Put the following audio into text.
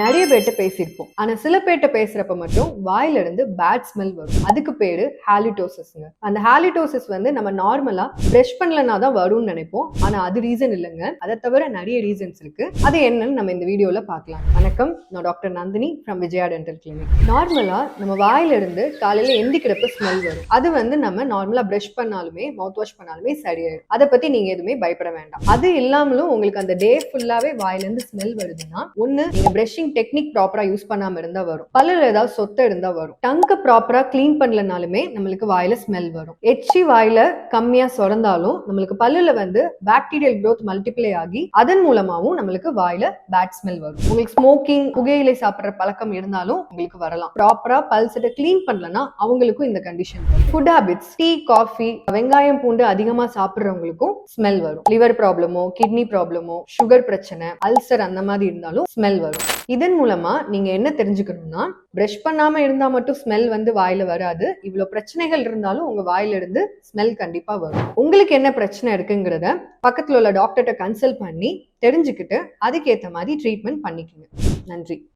நிறைய பேர்ட்ட பேசியிருப்போம். ஆனா சில பேர்ட்ட பேசுறப்ப மட்டும் வாயில இருந்து பேட் ஸ்மெல் வரும். அதுக்கு பேரு ஹாலிடோசிஸ்ங்க. அந்த ஹாலிடோசிஸ் வந்து நம்ம நார்மலா பிரஷ் பண்ணலனா தான் வரும்னு நினைப்போம். ஆனா அது ரீசன் இல்லைங்க. அதை தவிர நிறைய ரீசன்ஸ் இருக்கு. அது என்னன்னு நம்ம இந்த வீடியோல பார்க்கலாம். வணக்கம், நான் doctor Nandini from Vijaya dental clinic. நார்மலா நம்ம வாயில இருந்து காலையில எந்திக்கிறப்ப ஸ்மெல் வரும். அது வந்து நம்ம நார்மலா பிரஷ் பண்ணாலுமே மவுத் வாஷ் பண்ணாலுமே சரியாயிடும். அதை பத்தி நீங்க எதுவுமே பயப்பட வேண்டாம். அது இல்லாமலும் உங்களுக்கு அந்த டே ஃபுல்லாவே வாயில இருந்து ஸ்மெல் வருதுன்னா, ஒண்ணு நீங்க பிரஷிங் டெக்னிக் ப்ராப்பரா யூஸ் பண்ணாம இருந்தா வரும். பல்லுல ஏதாவது சொத்தை இருந்தா வரும். டங்க ப்ராப்பரா கிளீன் பண்ணலனாலுமே நம்மளுக்கு வாயில ஸ்மெல் வரும். எச்சி வாயில கம்மியா சொரந்தாலும் நம்மளுக்கு பல்லுல வந்து பாக்டீரியல் growth மல்டிப்ளை ஆகி அதன் மூலமாவும் நம்மளுக்கு வாயில பேட் ஸ்மெல் வரும். உங்களுக்கு ஸ்மோக்கிங், புகையிலை சாப்பிடுற பழக்கம் இருந்தாலும் உங்களுக்கு வரலாம். ப்ராப்பரா பல்செட்டை கிளீன் பண்ணலன்னா அவங்களுக்கும் இந்த கண்டிஷன் வரும். ஃபுட் ஹேபிட்ஸ், டீ, காஃபி, வெங்காயம், பூண்டு அதிகமா சாப்பிடுறவங்களுக்கும் ஸ்மெல் வரும். லிவர் ப்ராப்ளமோ, கிட்னி ப்ராப்ளமோ, சுகர் பிரச்சனை, அல்சர் அந்த மாதிரி இருந்தாலும் ஸ்மெல் வரும். இதன் மூலமா நீங்க என்ன தெரிஞ்சுக்கணும்னா, பிரஷ் பண்ணாம இருந்தா மட்டும் ஸ்மெல் வந்து வாயில வராது. இவ்வளவு பிரச்சனைகள் இருந்தாலும் உங்க வாயில இருந்து ஸ்மெல் கண்டிப்பா வரும். உங்களுக்கு என்ன பிரச்சனை இருக்குங்கிறத பக்கத்துல உள்ள டாக்டர்கிட்ட கன்சல்ட் பண்ணி தெரிஞ்சுக்கிட்டு அதுக்கேற்ற மாதிரி ட்ரீட்மெண்ட் பண்ணிக்கோங்க. நன்றி.